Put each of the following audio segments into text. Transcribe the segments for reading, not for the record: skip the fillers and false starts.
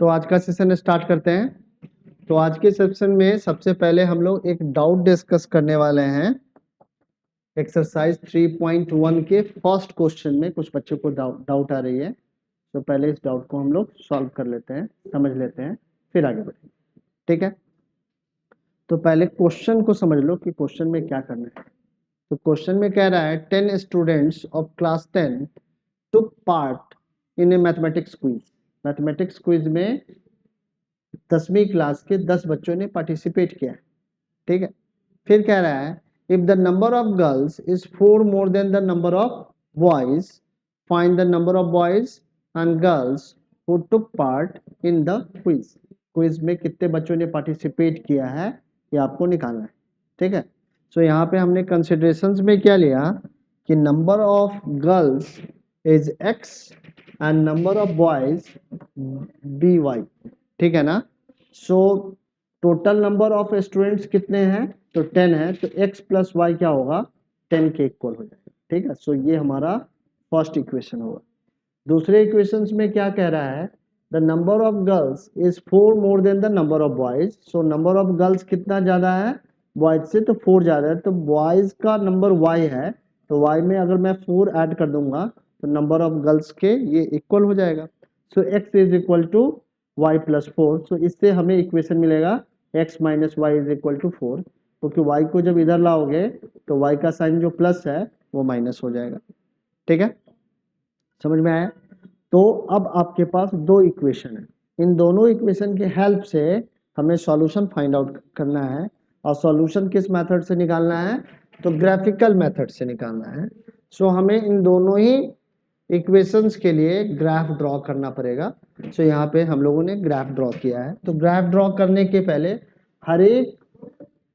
तो आज का सेशन स्टार्ट करते हैं। तो आज के सेशन में सबसे पहले हम लोग एक डाउट डिस्कस करने वाले हैं। एक्सरसाइज 3.1 के फर्स्ट क्वेश्चन में कुछ बच्चों को डाउट आ रही है, तो पहले इस डाउट को हम लोग सॉल्व कर लेते हैं, समझ लेते हैं, फिर आगे बढ़ेंगे। ठीक है, तो पहले क्वेश्चन को समझ लो कि क्वेश्चन में क्या करना है। तो क्वेश्चन में कह रहा है 10 students of class 10 took part in A mathematics quiz. Mathematics quiz में 10वीं क्लास के 10 बच्चों ने पार्टिसिपेट किया। ठीक है, फिर कह रहा है if the number of girls is 4 more than the number of boys, find the number of boys and girls who took part in the quiz. Quiz में कितने बच्चों ने पार्टिसिपेट किया है ये आपको निकालना है। ठीक है, सो यहाँ पे हमने कंसिडरेशंस में क्या लिया कि number of girls is x and number of boys by। ठीक है ना। So total number of students कितने हैं, तो 10 है, तो x प्लस वाई क्या होगा, 10 के इक्वल हो जाएगा। ठीक है, सो ये हमारा फर्स्ट इक्वेशन होगा। दूसरे इक्वेशंस में क्या कह रहा है, the number of girls is 4 more than the number of boys. So number of girls कितना ज्यादा है बॉयज से, तो 4 ज्यादा है, तो बॉयज का नंबर y है, तो y में अगर मैं 4 ऐड कर दूंगा तो नंबर ऑफ गर्ल्स के ये इक्वल हो जाएगा। So x is equal to y plus 4। So इससे हमें इक्वेशन मिलेगा x minus y is equal to 4, क्योंकि y को जब इधर लाओगे तो y का साइन जो प्लस है वो माइनस हो जाएगा। ठीक है, समझ में आया। तो अब आपके पास दो इक्वेशन है, इन दोनों इक्वेशन के हेल्प से हमें सॉल्यूशन फाइंड आउट करना है। और सॉल्यूशन किस मेथड से निकालना है, तो ग्राफिकल मेथड से निकालना है। सो हमें इन दोनों ही इक्वेशंस के लिए ग्राफ ड्रॉ करना पड़ेगा। सो यहाँ पे हम लोगों ने ग्राफ ड्रॉ किया है। तो ग्राफ ड्रॉ करने के पहले हर एक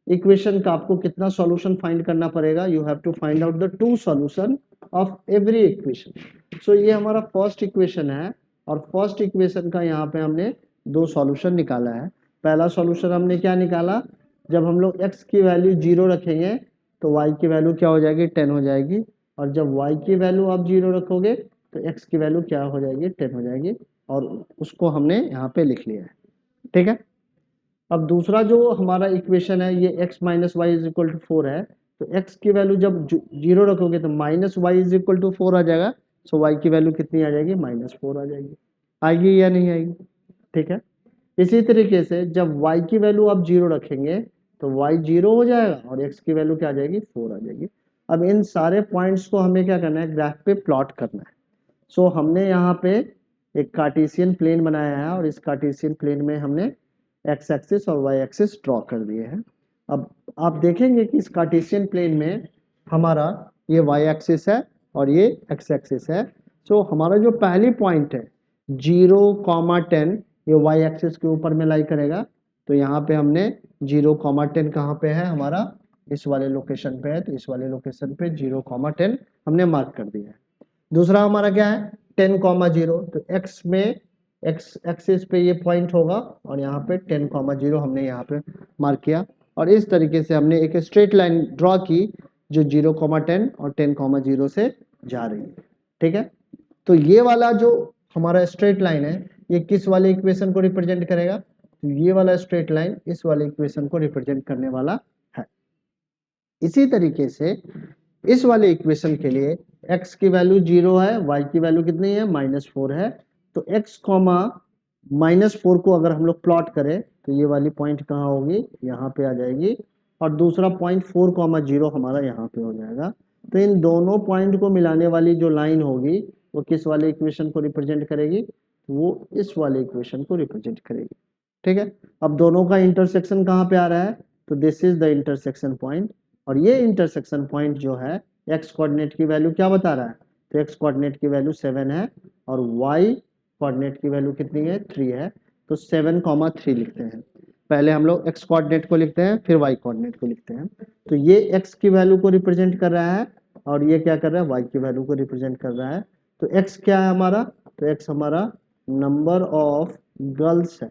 इक्वेशन का आपको कितना सॉल्यूशन फाइंड करना पड़ेगा, you have to find out the 2 solution of every equation. So ये हमारा फर्स्ट इक्वेशन है, और फर्स्ट इक्वेशन का यहाँ पे हमने 2 सॉल्यूशन निकाला है। पहला सॉल्यूशन हमने क्या निकाला, जब हम लोग x की वैल्यू 0 रखेंगे तो y की वैल्यू क्या हो जाएगी, 10 हो जाएगी, और जब y की वैल्यू आप 0 रखोगे तो x की वैल्यू क्या हो जाएगी, 10 हो जाएगी, और उसको हमने यहाँ पे लिख लिया है। ठीक है, अब दूसरा जो हमारा इक्वेशन है ये x minus y is equal to 4 है, तो x की वैल्यू जब 0 रखोगे तो minus y is equal to 4 आ जाएगा। सो y की वैल्यू कितनी आ जाएगी, -4 आ जाएगी। आएगी या नहीं आएगी। ठीक है, इसी तरीके से जब y की वैल्यू आप 0 रखेंगे तो y 0 हो जाएगा, और x की वैल्यू क्या आ जाएगी, 4 आ जाएगी। अब इन सारे पॉइंट्स को हमें क्या करना है, ग्राफ पे प्लॉट करना है। सो हमने यहाँ पे एक कार्टेशियन प्लेन बनाया है, और इस कार्टेशियन प्लेन में हमने x एक्सिस और y एक्सिस ड्रॉ कर दिए हैं। अब आप देखेंगे कि इस कार्टेशियन प्लेन में हमारा ये y एक्सिस है और ये x एक्सिस है। सो हमारा जो पहली पॉइंट है 0,10 ये y एक्सिस के ऊपर में लाई करेगा, तो यहाँ पे हमने 0,10 कहाँ पे है, हमारा इस वाले लोकेशन पे है, तो इस वाले लोकेशन पे 0,10 हमने मार्क कर दिया है। दूसरा हमारा क्या है 10,0, तो x में x एक्सिस पे ये पॉइंट होगा, और यहाँ पे 10,0 हमने यहाँ पे मार्क किया, और इस तरीके से हमने एक स्ट्रेट लाइन ड्रॉ की जो 0,10 और 10,0 से जा रही है। ठीक है, तो ये वाला जो हमारा स्ट्रेट लाइन है ये किस वाले इक्वेशन को रिप्रेजेंट करेगा, तो ये वाला स्ट्रेट लाइन इस वाले इक्वेशन को रिप्रेजेंट करने वाला है। इसी तरीके से इस वाले इक्वेशन के लिए x की वैल्यू 0 है, y की वैल्यू कितनी है, -4 है, तो x कॉमा -4 को अगर हम लोग प्लॉट करें तो ये वाली पॉइंट कहाँ होगी, यहाँ पे आ जाएगी, और दूसरा पॉइंट 4,0 हमारा यहाँ पे हो जाएगा। तो इन दोनों पॉइंट को मिलाने वाली जो लाइन होगी वो किस वाले इक्वेशन को रिप्रेजेंट करेगी, वो इस वाले इक्वेशन को रिप्रेजेंट करेगी। ठीक है, अब दोनों का इंटरसेक्शन कहाँ पे आ रहा है, तो this is the intersection point, और ये इंटरसेक्शन पॉइंट जो है x कोऑर्डिनेट की वैल्यू क्या बता रहा है, तो x कोऑर्डिनेट की वैल्यू 7 है, और y कोऑर्डिनेट की वैल्यू कितनी है, 3 है, तो 7,3 लिखते हैं। पहले हम लोग x कोऑर्डिनेट को लिखते हैं फिर y कोऑर्डिनेट को लिखते हैं। तो ये x की वैल्यू को रिप्रेजेंट कर रहा है, और ये क्या कर रहा है, y की वैल्यू को रिप्रेजेंट कर रहा है। तो x क्या है हमारा, तो x हमारा नंबर ऑफ गर्ल्स है,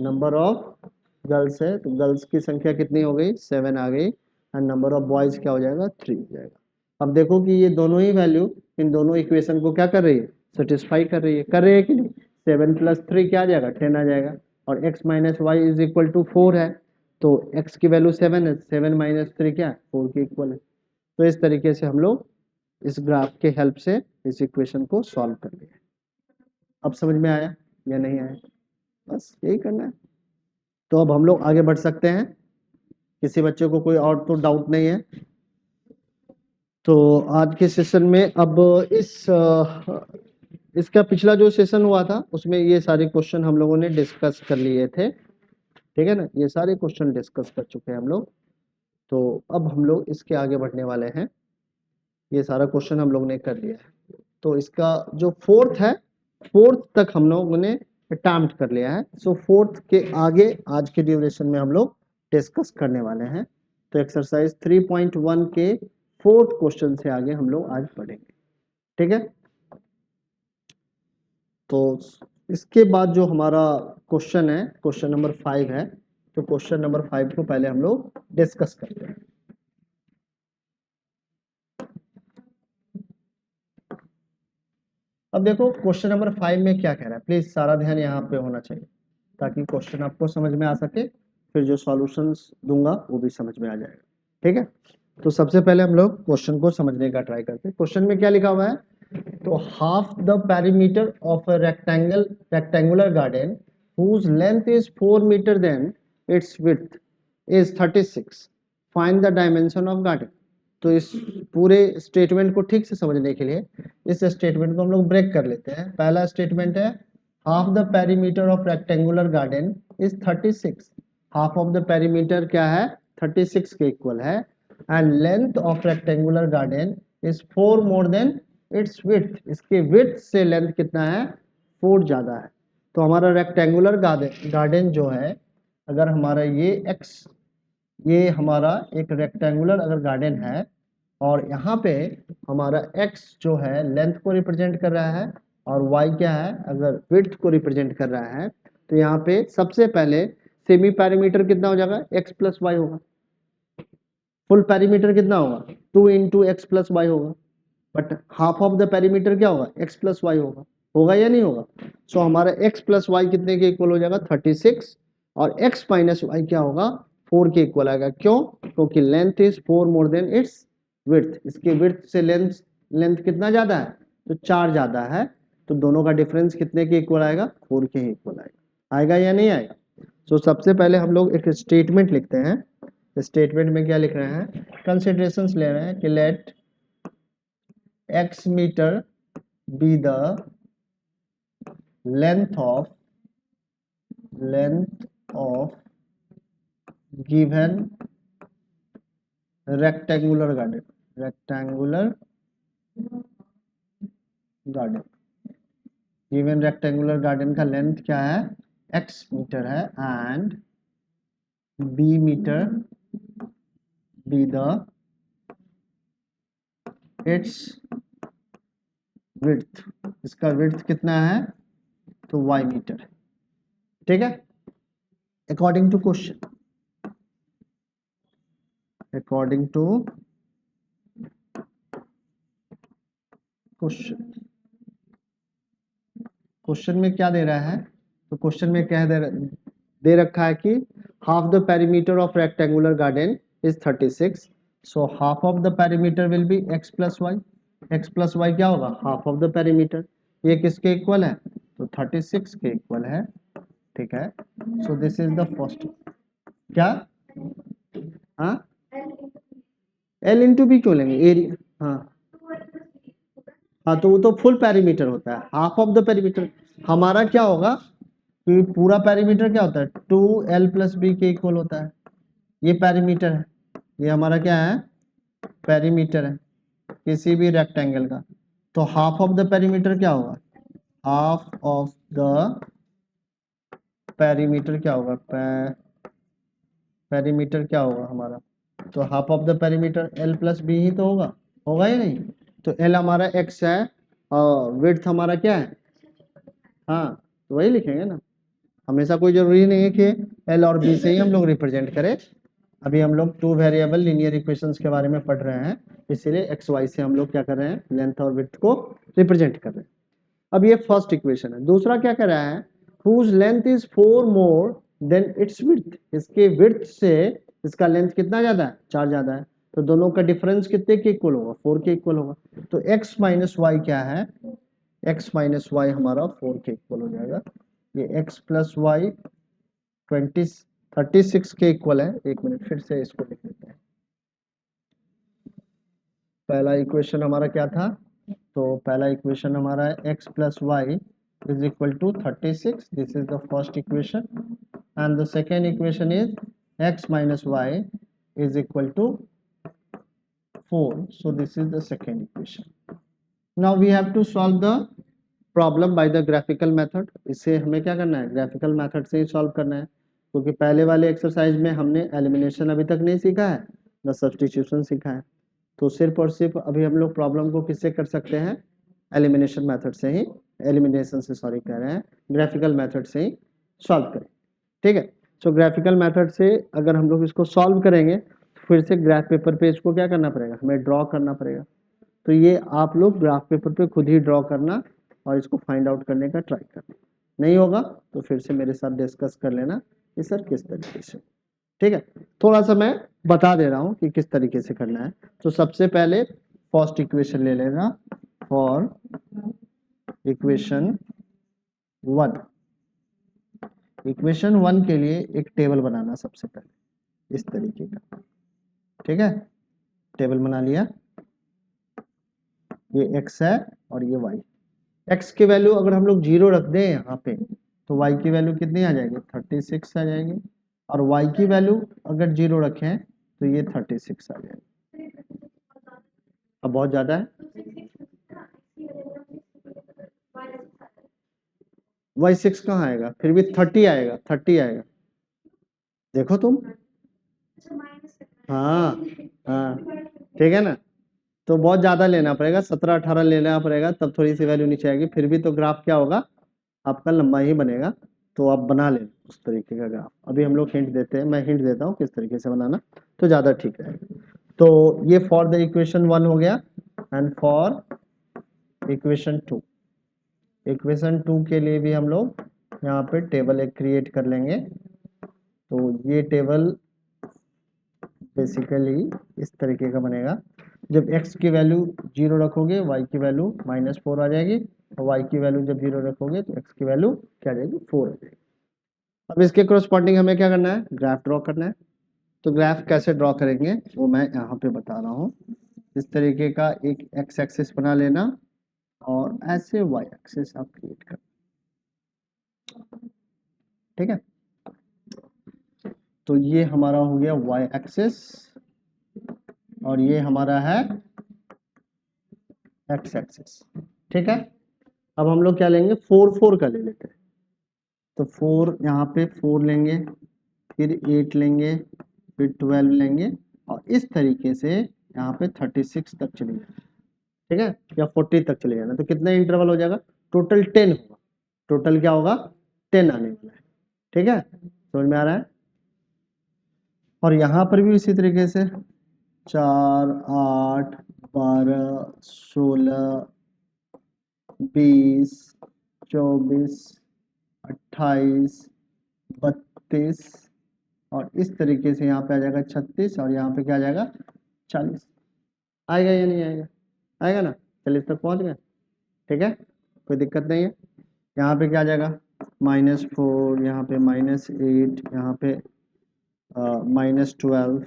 नंबर ऑफ गर्ल्स है, तो गर्ल्स की संख्या कितनी हो गई, 7 आ गई, एंड नंबर ऑफ बॉयज क्या हो जाएगा, 3 हो जाएगा। अब देखो कि ये दोनों ही वैल्यू इन दोनों इक्वेशन को क्या कर रही है, सेटिस्फाई कर रही है कि नहीं, 7 प्लस 3 क्या आ जाएगा 10 आ जाएगा, और x minus y is equal to 4 है, तो x की वैल्यू 7 है, 7 माइनस 3 क्या 4 के इक्वल है। तो इस तरीके से हम लोग इस ग्राफ के हेल्प से इस इक्वेशन को सॉल्व कर लिए। अब समझ में आया या नहीं आया, बस यही करना है। तो अब हम लोग आगे बढ़ सकते हैं, किसी बच्चे को कोई और तो डाउट नहीं है। तो आज के सेशन में अब इसका पिछला जो सेशन हुआ था उसमें ये सारे क्वेश्चन हम लोगों ने डिस्कस कर लिए थे, ठीक है ना, ये सारे क्वेश्चन डिस्कस कर चुके हैं हम लोग। तो अब हम लोग इसके आगे बढ़ने वाले हैं, ये सारा क्वेश्चन हम लोग ने कर लिया है। तो इसका जो फोर्थ है, फोर्थ तक हम लोगों ने अटेम्प्ट कर लिया है। सो फोर्थ के आगे आज के ड्यूरेशन में हम लोग डिस्कस करने वाले हैं। तो एक्सरसाइज 3.1 के फोर्थ क्वेश्चन से आगे हम लोग आज पढ़ेंगे, ठीक है। तो इसके बाद जो हमारा क्वेश्चन है, क्वेश्चन नंबर 5 है, तो क्वेश्चन नंबर 5 को पहले हम लोग डिस्कस करते हैं। अब देखो क्वेश्चन नंबर 5 में क्या कह रहा है, प्लीज सारा ध्यान यहाँ पे होना चाहिए ताकि क्वेश्चन आपको समझ में आ सके, फिर जो सॉल्यूशंस दूंगा वो भी समझ में आ जाएगा, ठीक है। तो सबसे पहले हम लोग क्वेश्चन को समझने का ट्राई करते हैं। क्वेश्चन में क्या लिखा हुआ है, तो half the perimeter of a rectangular garden whose length is 4 meter then its width is 36, find the dimension of garden। तो इस पूरे स्टेटमेंट को ठीक से समझने के लिए इस स्टेटमेंट को हम लोग ब्रेक कर लेते हैं। पहला स्टेटमेंट है half the perimeter of rectangular garden is 36, half of the perimeter क्या है 36 के इक्वल है, and length of rectangular garden is 4 more than it's width, इसके विड्थ से लेंथ कितना है 4 ज्यादा है। तो हमारा रेक्टेंगुलर गार्डन जो है, अगर हमारा ये हमारा एक रेक्टेंगुलर अगर गार्डन है और यहाँ पे हमारा x जो है लेंथ को रिप्रेजेंट कर रहा है और y क्या है अगर विड्थ को रिप्रेजेंट कर रहा है, तो यहाँ पे सबसे पहले सेमी पैरामीटर कितना हो जाएगा x प्लस वाई होगा, फुल पैरामीटर कितना होगा 2 इंटू एक्स प्लस वाई होगा, but half of the parameter क्या होगा x प्लस वाई होगा, होगा या नहीं होगा। सो हमारा x प्लस वाई कितने के इक्वल हो जाएगा 36, और x माइनस वाई क्या होगा 4 के इक्वल आएगा। क्यों, क्योंकि length is 4 more than it's width, इसके विड्थ से लेंथ कितना ज्यादा है तो 4 ज्यादा है, तो दोनों का डिफरेंस कितने के इक्वल आएगा 4 के इक्वल आएगा। आएगा या नहीं आएगा। सो सबसे पहले हम लोग एक स्टेटमेंट लिखते हैं। स्टेटमेंट में क्या लिख रहे हैं, कंसिडरेशंस ले रहे हैं कि late x meter be the length of given rectangular garden given rectangular garden का लेंथ क्या है x मीटर है, एंड b मीटर be the its width, इसका width कितना है तो y मीटर है, ठीक है। अकॉर्डिंग टू क्वेश्चन, क्वेश्चन में क्या दे रहा है, तो क्वेश्चन में क्या दे रखा है कि half the perimeter of rectangular garden is 36, so half of the perimeter will be x plus y, x plus y क्या होगा हाफ ऑफ द पेरीमीटर, ये किसके इक्वल है तो 36 के इक्वल है, ठीक है। So this is the first, क्या हाँ एल इंटू बी क्यों लेंगे एरिया, हाँ तो वो तो फुल पेरीमीटर होता है, हाफ ऑफ द पेरीमीटर हमारा क्या होगा कि पूरा पेरीमीटर क्या होता है 2l प्लस बी के इक्वल होता है, ये पेरीमीटर है, ये हमारा क्या है पेरीमीटर है किसी भी रेक्टेंगल का। तो हाफ ऑफ द पेरीमीटर क्या होगा, हाफ ऑफ द पेरीमीटर क्या होगा पेरीमीटर क्या होगा हमारा, तो half of the perimeter l plus b ही तो होगा, होगा या नहीं। तो l हमारा x है और विड्थ हमारा क्या है, हाँ तो वही लिखेंगे ना, हमेशा कोई जरूरी नहीं है कि l और b से ही हम लोग रिप्रेजेंट करें। अभी हम लोग 2 वेरिएबल लीनियर इक्वेशंस के बारे में पढ़ रहे हैं, इसीलिए x y से हम लोग क्या कर रहे हैं लेंथ और विड्थ को रिप्रेजेंट कर रहे हैं। अब ये फर्स्ट इक्वेशन है। दूसरा क्या कर रहा है, whose length is 4 more than its width, इसके width से इसका लेंथ कितना ज्यादा है, 4 ज्यादा है, तो दोनों का डिफरेंस कितने के इक्वल होगा, 4 के इक्वल होगा। तो x माइनस वाई क्या है, x माइनस वाई हमारा 4 के इक्वल हो जाएगा। ये x प्लस वाई 36 के इक्वल है। एक मिनट फिर से इसको लिख लेते हैं। पहला इक्वेशन हमारा क्या था, तो पहला इक्वेशन हमारा है x plus y is equal to 36. This is the first equation, and the second equation is x minus y is equal to 4. So this is the second equation. Now we have to solve the problem by the graphical method. इसे हमें क्या करना है, graphical method से ही solve करना है, क्योंकि पहले वाले एक्सरसाइज में हमने एलिमिनेशन अभी तक नहीं सीखा है, न सब्स्टिट्यूशन सीखा है। तो सिर्फ और सिर्फ अभी हम लोग प्रॉब्लम को किससे कर सकते हैं, एलिमिनेशन मेथड से ही, एलिमिनेशन से सॉरी कह रहे हैं, ग्राफिकल मेथड से ही सॉल्व करें। ठीक है, सो ग्राफिकल मेथड से अगर हम लोग इसको सॉल्व करेंगे तो फिर से ग्राफ पेपर पे इसको क्या करना पड़ेगा, हमें ड्रॉ करना पड़ेगा। तो ये आप लोग ग्राफ पेपर पे खुद ही ड्रॉ करना और इसको फाइंड आउट करने का ट्राई करना। नहीं होगा तो फिर से मेरे साथ डिस्कस कर लेना कि सर किस तरीके से। ठीक है, थोड़ा सा मैं बता दे रहा हूँ कि किस तरीके से करना है। तो सबसे पहले फर्स्ट इक्वेशन ले लेना, फॉर इक्वेशन 1। इक्वेशन 1 के लिए एक टेबल बनाना सबसे पहले इस तरीके का। ठीक है, टेबल बना लिया, ये x है और ये y। x की वैल्यू अगर हम लोग 0 रख दें यहाँ पे तो y की वैल्यू कितनी आ जाएगी, 36 आ जाएगी, और y की वैल्यू अगर 0 रखें तो ये 36 आ जाएगी। अब बहुत ज्यादा है, y6 कहाँ आएगा, फिर भी 30 आएगा, 30 आएगा, देखो तुम। हाँ हाँ, ठीक है ना, तो बहुत ज्यादा लेना पड़ेगा, 17-18 लेना पड़ेगा, तब थोड़ी सी वैल्यू नीचे आएगी। फिर भी तो ग्राफ क्या होगा, आपका लंबा ही बनेगा। तो आप बना लें उस तरीके का ग्राफ। अभी हम लोग हिंट देते हैं, मैं हिंट देता हूँ किस तरीके से बनाना, तो ज़्यादा ठीक रहेगा। तो ये फॉर द इक्वेशन 1 हो गया, एंड फॉर इक्वेशन 2, इक्वेशन 2 के लिए भी हम लोग यहाँ पे टेबल एक क्रिएट कर लेंगे। तो ये टेबल बेसिकली इस तरीके का बनेगा। जब x की वैल्यू 0 रखोगे y की वैल्यू -4 आ जाएगी, और y की वैल्यू जब 0 रखोगे तो x की वैल्यू क्या आ जाएगी, 4 आ जाएगी। अब इसके कोरस्पॉन्डिंग हमें क्या करना है, ग्राफ ड्रॉ करना है। तो ग्राफ कैसे ड्रॉ करेंगे वो मैं यहाँ पे बता रहा हूँ। इस तरीके का एक x एक्सिस बना लेना और ऐसे y एक्सिस आप क्रिएट कर, ठीक है। तो ये हमारा हो गया y एक्सिस और ये हमारा है x एक्सिस, ठीक है। अब हम लोग क्या लेंगे, 4 का ले लेते हैं। तो 4 यहाँ पे 4 लेंगे, फिर 8 लेंगे, फिर 12 लेंगे, और इस तरीके से यहाँ पे 36 तक चले जाना, ठीक है, या 40 तक चले जाना। तो कितना इंटरवल हो जाएगा, टोटल 10 होगा। टोटल क्या होगा, 10 आने वाला है, ठीक है, समझ में आ रहा है। और यहाँ पर भी इसी तरीके से 4, 8, 12, 16, 20, 24, 28, 32, और इस तरीके से यहाँ पे आ जाएगा 36, और यहाँ पे क्या आ जाएगा 40। आएगा या नहीं आएगा, आएगा ना, 40 तक पहुँच गए, ठीक है, कोई दिक्कत नहीं है। यहाँ पे क्या आ जाएगा, -4, यहाँ पे -8, यहाँ पे -12,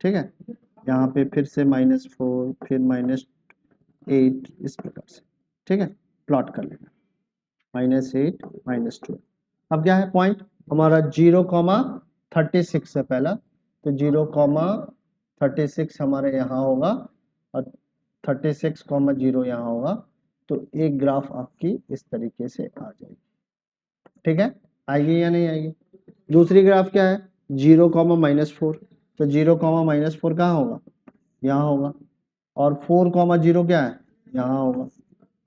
ठीक है, यहाँ पे फिर से -4, फिर -8, इस प्रकार से, ठीक है, प्लॉट कर लेना, -8, -12। अब क्या है पॉइंट हमारा, 0,36 है पहला, तो 0,36 हमारे यहाँ होगा और 36,0 यहाँ होगा। तो एक ग्राफ आपकी इस तरीके से आ जाएगी, ठीक है, आएगी या नहीं आएगी। दूसरी ग्राफ क्या है, 0,-4, तो 0,-4 कहाँ होगा, यहाँ होगा, और 4,0 क्या है, यहाँ होगा।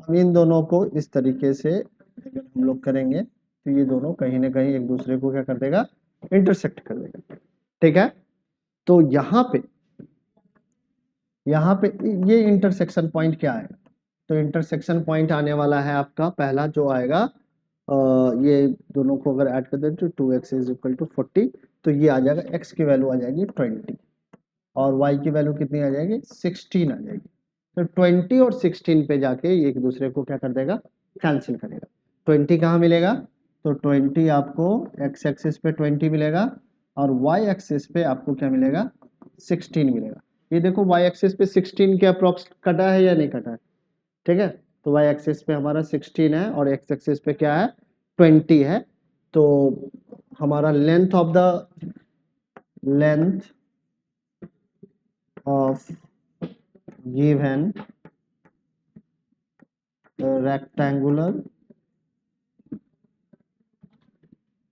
अब इन दोनों को इस तरीके से अगर हम लोग करेंगे तो ये दोनों कहीं ना कहीं एक दूसरे को क्या कर देगा, इंटरसेक्ट कर देगा, ठीक है। तो यहाँ पे ये इंटरसेक्शन पॉइंट क्या आएगा, तो इंटरसेक्शन पॉइंट आने वाला है आपका पहला जो आएगा, ये दोनों को अगर ऐड कर दें तो 2x इज इक्वल टू 40, तो ये आ जाएगा, x की वैल्यू आ जाएगी 20 और y की वैल्यू कितनी आ जाएगी 16 आ जाएगी। तो 20 और 16 पे जाके ये एक दूसरे को क्या कर देगा, कैंसिल करेगा। 20 कहाँ मिलेगा, तो 20 आपको x एक्सिस पे 20 मिलेगा और y एक्सिस पे आपको क्या मिलेगा 16 मिलेगा। ये देखो y एक्सिस पे 16 के अप्रोक्स कटा है या नहीं कटा है, ठीक है। तो y एक्सिस पे हमारा 16 है और x एक्सिस पे क्या है 20 है। तो हमारा length of given rectangular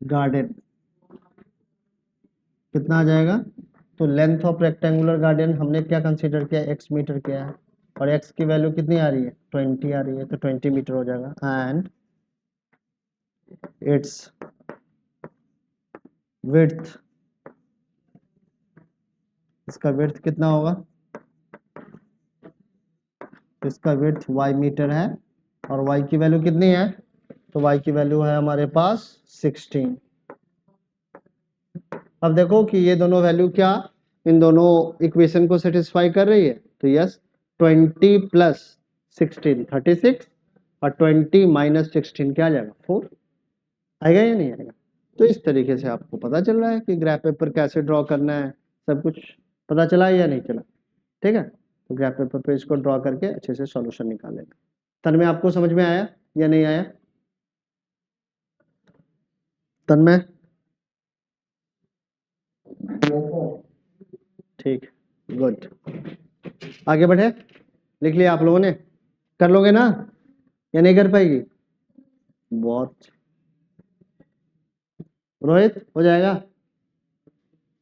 garden कितना आ जाएगा, तो लेंथ ऑफ रेक्टेंगुलर गार्डन हमने क्या कंसीडर किया, x मीटर किया है और x की वैल्यू कितनी आ रही है 20 आ रही है, तो 20 मीटर हो जाएगा। एंड इट्स विड्थ, इसका विड्थ कितना होगा, इसका विड्थ y मीटर है और y की वैल्यू कितनी है, तो y की वैल्यू है हमारे पास 16। अब देखो कि ये दोनों वैल्यू क्या इन दोनों इक्वेशन को सेटिस्फाई कर रही है, तो यस 20 प्लस 16 36 और 20 माइनस 16 क्या आ जाएगा 4, आएगा या नहीं आएगा। तो इस तरीके से आपको पता चल रहा है कि ग्राफ पेपर कैसे ड्रॉ करना है, सब कुछ पता चला है या नहीं चला, ठीक है। तो ग्राफ पेपर पे इसको ड्रॉ करके अच्छे से सॉल्यूशन निकाल लेंगे। तन्मय आपको समझ में आया या नहीं आया, तन्मय ठीक, गुड, आगे बढ़े, लिख लिया आप लोगों ने, कर लोगे ना या नहीं कर पाएगी, बहुत, रोहित हो जाएगा,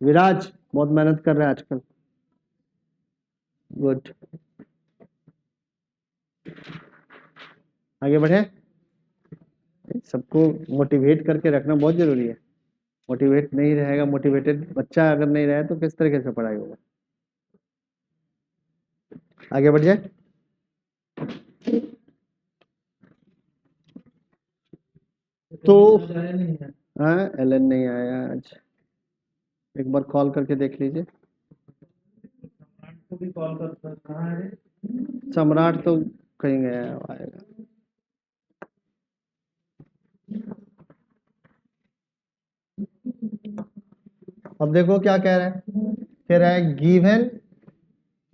विराज बहुत मेहनत कर रहे हैं आजकल, गुड, आगे बढ़े। सबको मोटिवेट करके रखना बहुत जरूरी है, मोटिवेट नहीं रहेगा, मोटिवेटेड बच्चा अगर नहीं रहे तो किस तरीके से पढ़ाई होगा, आगे बढ़ जाए। तो हाँ एलन नहीं आया आज, एक बार कॉल करके देख लीजिए, सम्राट तो कहीं गया है, आएगा। अब देखो क्या कह रहा है given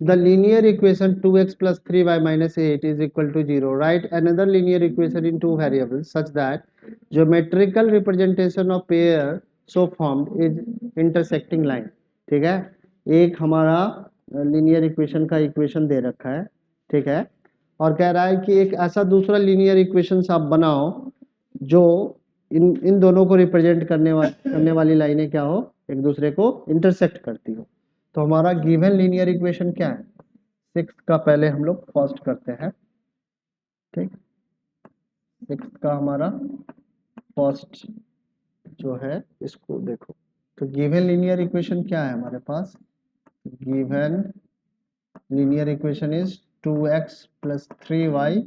the linear equation 2x plus 3y minus 8 is equal to 0. Write another linear equation in two variables such that geometrical representation of pair so formed is intersecting line. ठीक है, एक हमारा linear equation का equation दे रखा है, ठीक है, और कह रहा है कि एक ऐसा दूसरा linear equation आप बनाओ जो इन दोनों को रिप्रेजेंट करने वाली लाइनें क्या हो, एक दूसरे को इंटरसेक्ट करती हो। तो हमारा गिवन लीनियर इक्वेशन क्या है, 6 का पहले हम लोग फर्स्ट करते हैं, ठीक, 6 का हमारा फर्स्ट जो है इसको देखो, तो गिवन लीनियर इक्वेशन क्या है हमारे पास, given linear equation is 2x plus 3y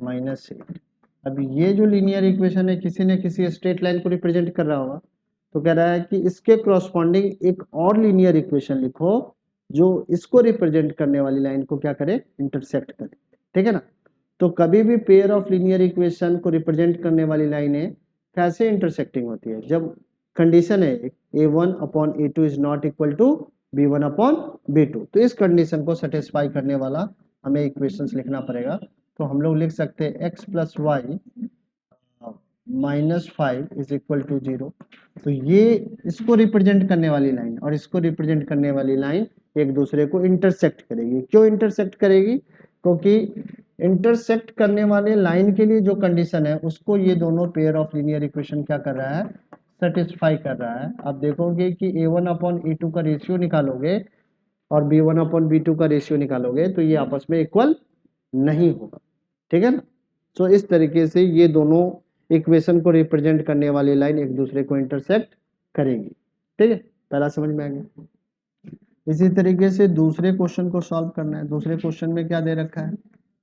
minus 8। अब ये जो लीनियर इक्वेशन है किसी न किसी स्ट्रेट लाइन को रिप्रेजेंट कर रहा होगा, तो कह रहा है कि इसके क्रॉसपॉन्डिंग एक और लीनियर इक्वेशन लिखो जो इसको रिप्रेजेंट करने वाली लाइन को क्या करे, इंटरसेक्ट करे, ठीक है ना। तो कभी भी पेयर ऑफ लीनियर इक्वेशन को रिप्रेजेंट करने वाली लाइनें कैसे इंटरसेक्टिंग होती है, जब कंडीशन है a1 upon a2 is not equal to b1 upon b2, तो इस कंडीशन को सेटिस्फाई करने वाला हमें इक्वेशंस लिखना पड़ेगा। तो हम लोग लिख सकते हैं x plus y minus 5 is equal to 0। तो ये इसको रिप्रेजेंट करने वाली लाइन और इसको रिप्रेजेंट करने वाली लाइन एक दूसरे को इंटरसेक्ट करेगी। क्यों इंटरसेक्ट करेगी, क्योंकि इंटरसेक्ट करने वाले लाइन के लिए जो कंडीशन है उसको ये दोनों पेयर ऑफ लीनियर इक्वेशन क्या कर रहा है, सेटिस्फाई कर रहा है। आप देखोगे कि a1 अपॉन a2 का रेशियो निकालोगे और b1 अपॉन b2 का रेशियो निकालोगे तो ये आपस में इक्वल नहीं होगा, ठीक है ना। तो इस तरीके से ये दोनों इक्वेशन को रिप्रेजेंट करने वाली लाइन एक दूसरे को इंटरसेक्ट करेंगी, ठीक है, पहला समझ में आ गया। इसी तरीके से दूसरे क्वेश्चन को सॉल्व करना है। दूसरे क्वेश्चन में क्या दे रखा है,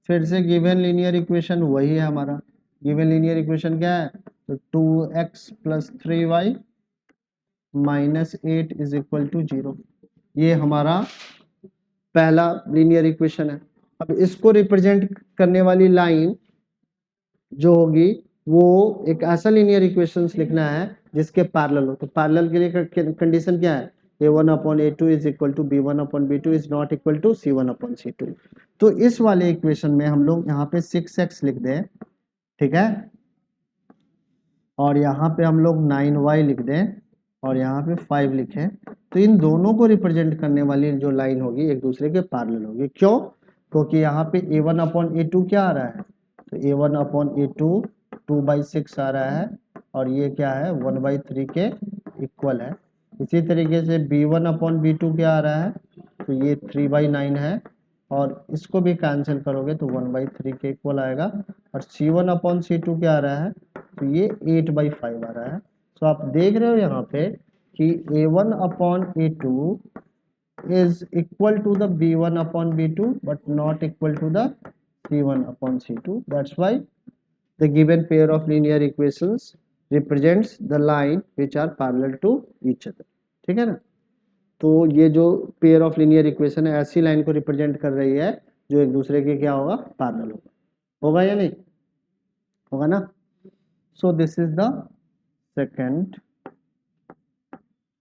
फिर से गिवन लीनियर इक्वेशन वही है हमारा। गिवन लीनियर इक्वेशन क्या है? तो 2x plus 3y minus 8 is equal to 0। ये हमारा पहला लीनियर इक्वेशन है। अब इसको रिप्रेजेंट करने वाली लाइन जो होगी वो एक ऐसा लीनियर इक्वेशंस लिखना है जिसके पैरेलल हो। तो पैरेलल के लिए कंडीशन क्या है? a1/a2 is equal to b1/b2 is not equal to c1/c2। तो इस वाले इक्वेशन में हम लोग यहाँ पे 6x लिख दें, ठीक है, और यहाँ पे हम लोग 9y लिख दें और यहाँ पे 5 लिखें। तो इन दोनों को रिप्रेजेंट करने वाली जो लाइन होगी एक दूसरे के पैरेलल होगी। क्यों? क्योंकि यहाँ पे a1/a2 क्या आ रहा है? तो a1/a2 2/6 आ रहा है और ये क्या है? 1/3 के इक्वल है। इसी तरीके से b1/b2 क्या आ रहा है? तो ये 3/9 है और इसको भी कैंसिल करोगे तो 1/3 के इक्वल आएगा। और c1/c2 क्या आ रहा है? तो ये 8/5 आ रहा है। तो आप देख रहे हो यहाँ पे कि a1/a2 is equal to the b1/b2 but not equal to the c1/c2. That's why the given pair of linear equations represents the line which are parallel to each other. ठीक है ना? तो ये जो पेयर ऑफ लीनियर इक्वेशन है ऐसी line को represent कर रही है जो एक दूसरे के क्या होगा? पैरेलल होगा। होगा या नहीं होगा ना? So this is the second.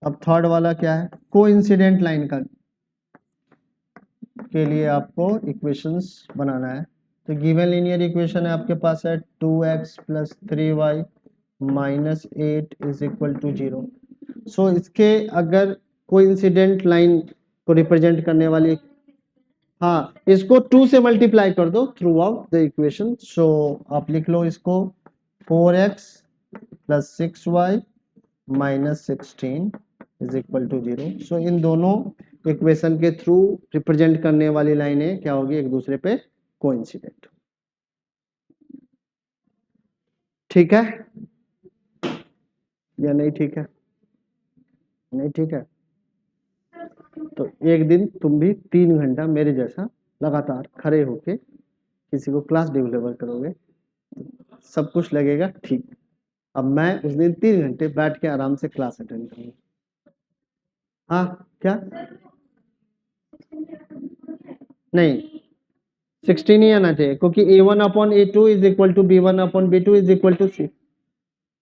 अब थर्ड वाला क्या है? कोइंसिडेंट लाइन का के लिए आपको इक्वेशंस बनाना है। तो गिवन लीनियर इक्वेशन है आपके पास है 2x plus 3y minus 8 is equal to 0। So इसके अगर कोइंसिडेंट लाइन को रिप्रेजेंट करने वाली, हाँ, इसको 2 से मल्टीप्लाई कर दो throughout the equation. So आप लिख लो इसको 4x plus 6y minus 16 is equal to 0। So इन दोनों इक्वेशन के थ्रू रिप्रेजेंट करने वाली लाइनें क्या होगी? एक दूसरे पे कोइंसिडेंट। ठीक है या नहीं? ठीक है? नहीं ठीक है? तो एक दिन तुम भी 3 घंटा मेरे जैसा लगातार खड़े होके किसी को क्लास डिलीवर करोगे, सब कुछ लगेगा ठीक। अब मैं उस दिन 3 घंटे बैठ के आराम से क्लास अटेंड करूंगा। हाँ क्या? नहीं, 16 ही आना चाहिए क्योंकि a1/a2 is equal to b1/b2 is equal to c।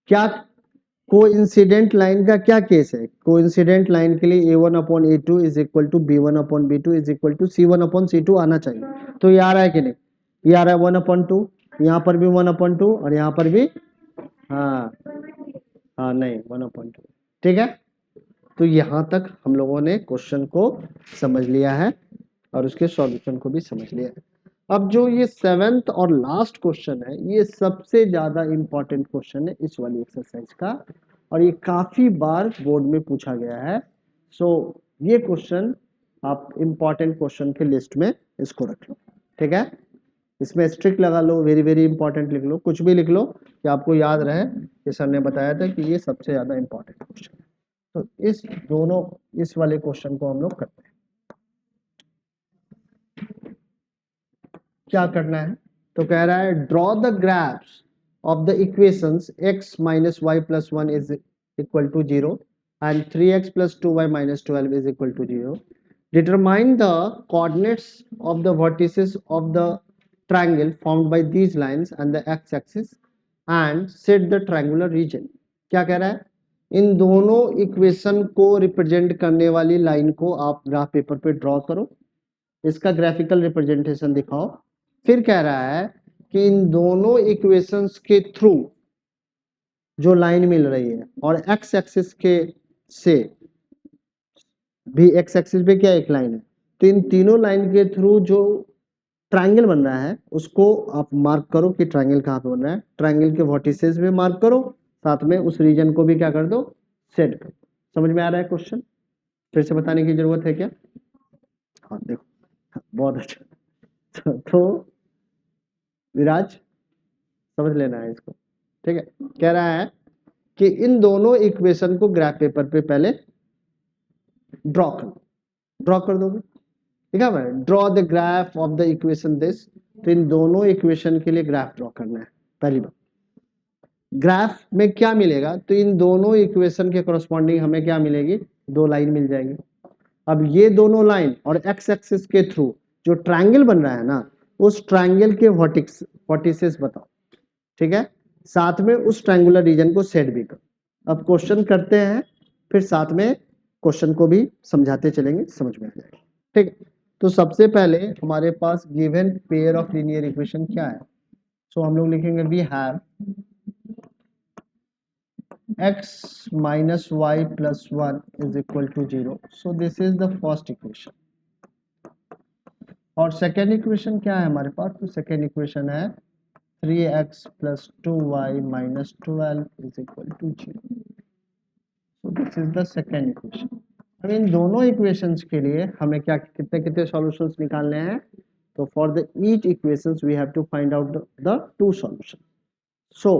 क्या कोइंसिडेंट लाइन का क्या केस है? कोइंसिडेंट लाइन के लिए a1/a2 is equal to b1/b2 is equal to c1/c2 आना चाहिए। तो ये आ रहा है कि नहीं? ये आ रहा है 1/2, यहाँ पर भी 1/2 और यहाँ पर भी, हाँ हाँ, नहीं 1/2। ठीक है? तो यहाँ तक हम लोगों ने क्वेश्चन को समझ लिया है और उसके सॉल्यूशन को भी समझ लिया है। अब जो ये 7th और लास्ट क्वेश्चन है ये सबसे ज्यादा इंपॉर्टेंट क्वेश्चन है इस वाली एक्सरसाइज का और ये काफी बार बोर्ड में पूछा गया है। सो ये क्वेश्चन आप इंपॉर्टेंट क्वेश्चन के लिस्ट में इसको रख लो। ठीक है? इसमें स्ट्रिक्ट लगा लो, वेरी वेरी इंपॉर्टेंट लिख लो, कुछ भी लिख लो कि आपको याद रहे कि सर ने बताया था कि ये सबसे ज्यादा इंपॉर्टेंट क्वेश्चन है। तो इस वाले क्वेश्चन को हम लोग करते हैं। क्या करना है? तो कह रहा है draw the graphs of the equations x minus y plus 1 is equal to 0 and 3x plus 2y minus 12 is equal to 0। Determine the coordinates of the vertices of the triangle formed by these lines and the x axis and set the triangular region। क्या कह रहा है? इन दोनों equation को represent करने वाली line को आप ग्राफ पेपर पे ड्रॉ करो, इसका ग्राफिकल रिप्रेजेंटेशन दिखाओ। फिर कह रहा है कि इन दोनों इक्वेशंस के थ्रू जो लाइन मिल रही है और एक्स एक्सिस के से भी, एक्स एक्सिस पे क्या एक लाइन है, तो इन तीनों लाइन के थ्रू जो ट्रायंगल बन रहा है उसको आप मार्क करो कि ट्रायंगल कहाँ पे बन रहा है। ट्रायंगल के वर्टिसेस में मार्क करो, साथ में उस रीजन को भी क्या कर दो? सेट कर। समझ में आ रहा है क्वेश्चन? फिर से बताने की जरूरत है क्या? हाँ देखो, बहुत अच्छा। तो विराज समझ लेना है इसको। ठीक है? कह रहा है कि इन दोनों इक्वेशन को ग्राफ पेपर पे पहले ड्रॉ कर दोगे। ठीक है भाई, draw the graph of the equation this. तो इन दोनों इक्वेशन के लिए ग्राफ ड्रॉ करना है। पहली बात, ग्राफ में क्या मिलेगा, तो इन दोनों इक्वेशन के कोरस्पॉन्डिंग हमें क्या मिलेगी, दो लाइन मिल जाएगी। अब ये दोनों लाइन और एक्स एक्सिस के थ्रू जो ट्रायंगल बन रहा है ना, उस ट्रायंगल के वर्टिसेस बताओ। ठीक है, साथ में उस ट्रायंगुलर रीजन को सेट भी करो। अब क्वेश्चन करते हैं, फिर साथ में क्वेश्चन को भी समझाते चलेंगे, समझ में आ जाएगा। ठीक है, तो सबसे पहले हमारे पास given pair of linear equation क्या है। सो हम लोग लिखेंगे we have x minus y plus 1 is equal to 0. So this is the first equation. और सेकेंड इक्वेशन क्या है हमारे पास, तो सेकेंड इक्वेशन है 3x plus 2y minus 12 is equal to 0. So this is the second equation. अब इन दोनों equations के लिए हमें क्या कितने कितने सॉल्यूशंस निकालने हैं, तो for the each equations we have to find out the two solution. So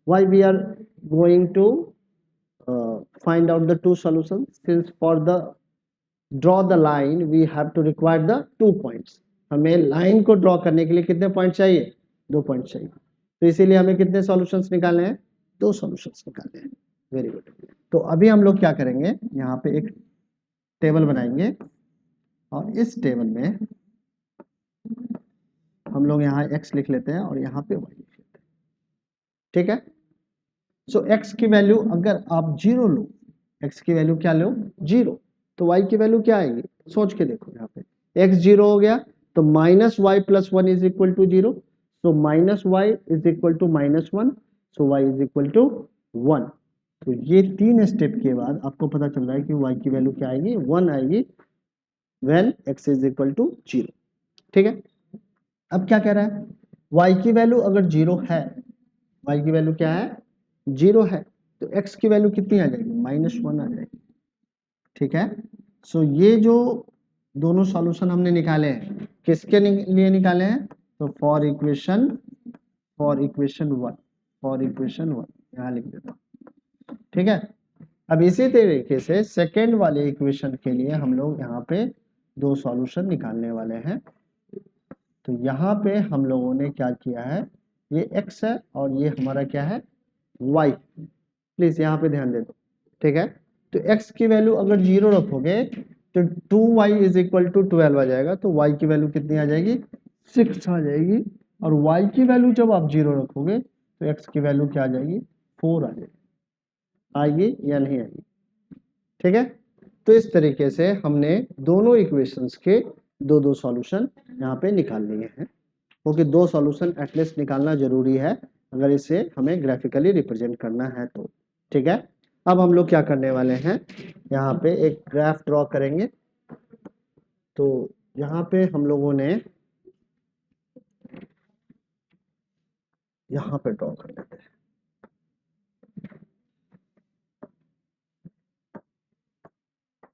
why we are going to find out the two solutions, since for the draw the line we have to require the 2 points. हमें line को draw करने के लिए कितने point चाहिए, 2 point चाहिए। तो इसीलिए हमें कितने सॉल्यूशंस निकालने हैं, 2 सॉल्यूशंस निकालने हैं। Very good. तो अभी हम लोग क्या करेंगे, यहाँ पे एक टेबल बनाएंगे और इस टेबल में हम लोग यहाँ x लिख लेते हैं और यहाँ पे y लिख लेते हैं। ठीक है, सो x की वैल्यू अगर आप 0 लो, x की वैल्यू क्या लो, 0, तो y की वैल्यू क्या आएगी, सोच के देखो। यहाँ पे x 0 हो गया तो minus y plus 1 is equal to 0, so minus y is equal to minus 1, so y is equal to 1। तो ये 3 स्टेप के बाद आपको पता चल रहा है कि y की वैल्यू क्या आएगी, 1 आएगी when x is equal to 0। ठीक है, अब क्या कह रहा है, y की वैल्यू अगर 0 है, y की वैल्यू क्या है, 0 है, तो x की वैल्यू कितनी आ जाएगी, -1 आ जाएगी। ठीक है, सो ये जो दोनों सॉल्यूशन हमने निकाले हैं, किसके लिए निकाले हैं, तो फॉर इक्वेशन 1 यहाँ लिख देता हूँ। ठीक है, अब इसी तरीके से सेकेंड वाले इक्वेशन के लिए हम लोग यहाँ पे 2 सॉल्यूशन निकालने वाले हैं। तो यहाँ पे हम लोगों ने क्या किया है, ये x है और ये हमारा क्या है, y। प्लीज यहाँ पे ध्यान दे दो। ठीक है, तो x की वैल्यू अगर 0 रखोगे तो 2y इज इक्वल टू 12 आ जाएगा, तो y की वैल्यू कितनी आ जाएगी, 6 आ जाएगी। और y की वैल्यू जब आप 0 रखोगे तो x की वैल्यू क्या आ जाएगी, 4 आ जाएगी। आएगी या नहीं आएगी। ठीक है, तो इस तरीके से हमने दोनों इक्वेशंस के दो दो सॉल्यूशन यहाँ पे निकाल लिए हैं, क्योंकि 2 सॉल्यूशन एटलीस्ट निकालना जरूरी है अगर इसे हमें ग्राफिकली रिप्रेजेंट करना है तो। ठीक है, अब हम लोग क्या करने वाले हैं, यहाँ पे एक ग्राफ ड्रॉ करेंगे। तो यहाँ पे हम लोगों ने यहाँ पे ड्रॉ कर लेते हैं।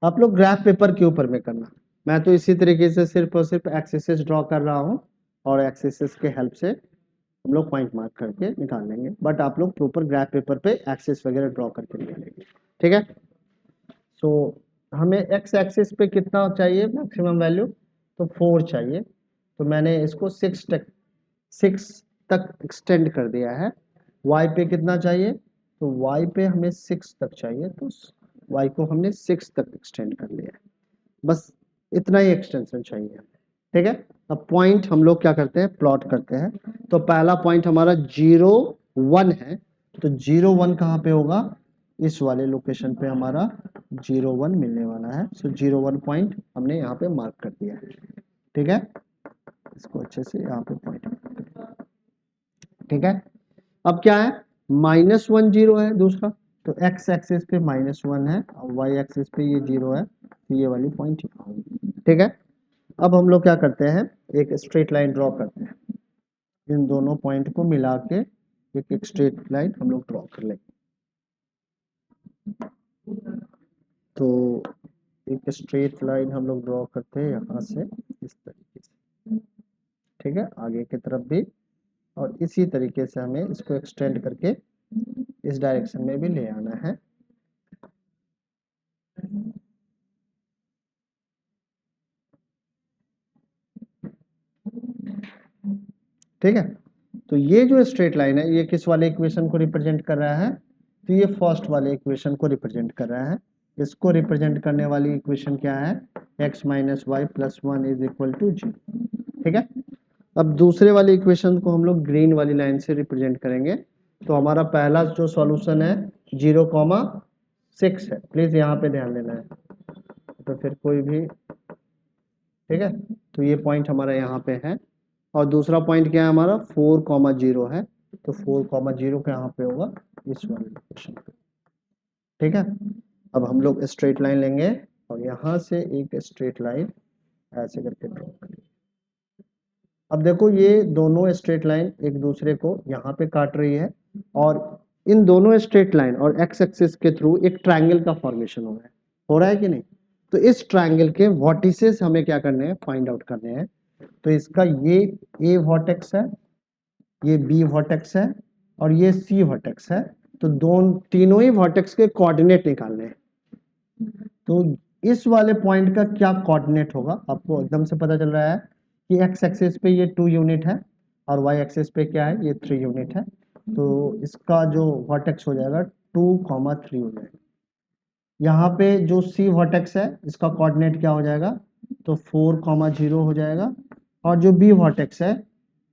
आप लोग ग्राफ पेपर के ऊपर में करना, मैं तो इसी तरीके से सिर्फ और सिर्फ एक्सिस ड्रॉ कर रहा हूँ और एक्सिस के हेल्प से हम लोग पॉइंट मार्क करके निकाल लेंगे, बट आप लोग प्रॉपर ग्राफ पेपर पे एक्सिस वगैरह ड्रॉ करके निकालेंगे। ठीक है, तो हमें एक्स एक्सिस पे कितना चाहिए मैक्सिमम वैल्यू, तो 4 चाहिए। तो मैंने इसको 6 तक एक्सटेंड कर दिया है। y पे कितना चाहिए, तो y पे हमें 6 तक चाहिए, तो y को हमने 6 तक एक्सटेंड कर लिया है। बस इतना ही एक्सटेंशन चाहिए। ठीक है, अब पॉइंट हम लोग क्या करते हैं, प्लॉट करते हैं। तो पहला पॉइंट हमारा 0 1 है, तो 0 1 कहाँ पे होगा, इस वाले लोकेशन पे हमारा 0 1 मिलने वाला है। सो 0 1 पॉइंट हमने यहाँ पे मार्क कर दिया है। ठीक है, इसको अच्छे से यहाँ पे पॉइंट। ठीक है, अब क्या है, -1 0 है दूसरा, तो x एक्सिस पे -1 है और y एक्सिस पे ये 0 है, तो ये वाली पॉइंट यहाँ होगी। ठीक है, अब हम लोग क्या करते हैं, एक स्ट्रेट लाइन ड्रॉ करते हैं। इन दोनों पॉइंट को मिला के एक स्ट्रेट लाइन हम लोग ड्रॉ कर लेंगे। तो एक स्ट्रेट लाइन हम लोग ड्रॉ करते हैं यहाँ से इस तरीके से। ठीक है, आगे की तरफ भी, और इसी तरीके से हमें इसको एक्सटेंड करके इस डायरेक्शन में भी ले आना है। ठीक है। तो ये जो स्ट्रेट लाइन है ये किस वाले इक्वेशन को रिप्रेजेंट कर रहा है, तो ये फर्स्ट वाले इक्वेशन को रिप्रेजेंट कर रहा है। इसको रिप्रेजेंट करने वाली इक्वेशन क्या है, x minus y plus 1 is equal to 0। ठीक है। अब दूसरे वाले इक्वेशन को हम लोग ग्रीन वाली लाइन से रिप्रेजेंट करेंगे। तो हमारा पहला जो सॉल्यूशन है 0,6 है, प्लीज यहाँ पे ध्यान देना है, तो फिर कोई भी, ठीक है। तो ये पॉइंट हमारा यहाँ पे है। और दूसरा पॉइंट क्या है हमारा 4,0 है, तो 4,0 का यहाँ पे होगा इस वाले इक्वेशन पे। ठीक है। अब हम लोग स्ट्रेट लाइन लेंगे और यहाँ से एक स्ट्रेट लाइन ऐसे करके ड्रॉ करेंगे। अब देखो ये दोनों स्ट्रेट लाइन एक दूसरे को यहाँ पे काट रही है और इन दोनों स्ट्रेट लाइन और एक्स एक्सिस के थ्रू एक ट्रायंगल का फॉर्मेशन हो रहा है कि नहीं। तो इस ट्रायंगल के वर्टिसेस हमें क्या करने हैं, फाइंड आउट करने हैं। तो इसका ये ए वर्टेक्स है, ये बी वर्टेक्स है और ये सी वर्टेक्स है। तो दोनों तीनों ही वर्टेक्स के कोऑर्डिनेट निकालने हैं। तो इस वाले पॉइंट का क्या कोऑर्डिनेट होगा आपको एकदम से पता चल रहा है कि एक्स एक्सिस पे ये 2 यूनिट है और वाई एक्सिस पे क्या है, ये 3 यूनिट है। तो इसका जो वर्टेक्स हो जाएगा 2,3 हो जाएगा। यहाँ पे जो सी वर्टेक्स है इसका कोऑर्डिनेट क्या हो जाएगा, तो 4,0 हो जाएगा। और जो बी वर्टेक्स है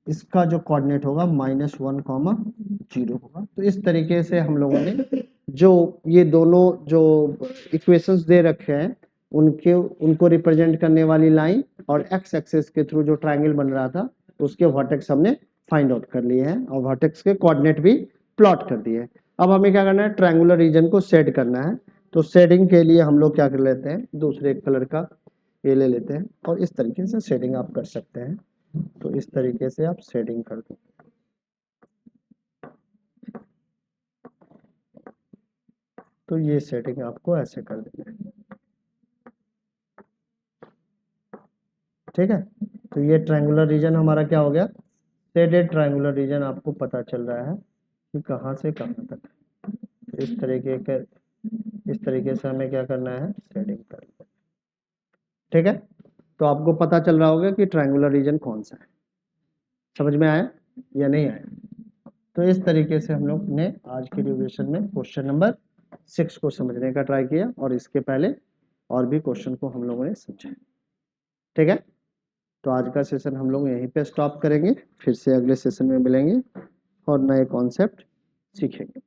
इसका जो कोऑर्डिनेट होगा -1,0 होगा। तो इस तरीके से हम लोगों ने जो ये दोनों जो इक्वेशंस दे रखे हैं उनको रिप्रेजेंट करने वाली लाइन और एक्स एक्सिस के थ्रू जो ट्रायंगल बन रहा था उसके वर्टेक्स हमने फाइंड आउट कर लिए हैं और वर्टेक्स के कोऑर्डिनेट भी प्लॉट कर दिए हैं। अब हमें क्या करना है, ट्रायंगुलर रीजन को सेट करना है। तो शेडिंग के लिए हम लोग क्या कर लेते हैं, दूसरे कलर का ये ले लेते हैं और इस तरीके से शेडिंग आप कर सकते हैं। तो इस तरीके से आप शेडिंग कर दो। तो ये सेटिंग आपको ऐसे कर देना है। ठीक है। तो ये ट्रायंगुलर रीजन हमारा क्या हो गया, शेडेड ट्रायंगुलर रीजन आपको पता चल रहा है कि कहाँ से कहाँ तक। तो इस तरीके से हमें क्या करना है, शेडिंग कर। ठीक है। तो आपको पता चल रहा होगा कि ट्रायंगुलर रीजन कौन सा है। समझ में आया या नहीं आया। तो इस तरीके से हम लोग ने आज के रिविजन में क्वेश्चन नंबर 6 को समझने का ट्राई किया और इसके पहले और भी क्वेश्चन को हम लोगों ने समझा। ठीक है। तो आज का सेशन हम लोग यहीं पे स्टॉप करेंगे, फिर से अगले सेशन में मिलेंगे और नए कॉन्सेप्ट सीखेंगे।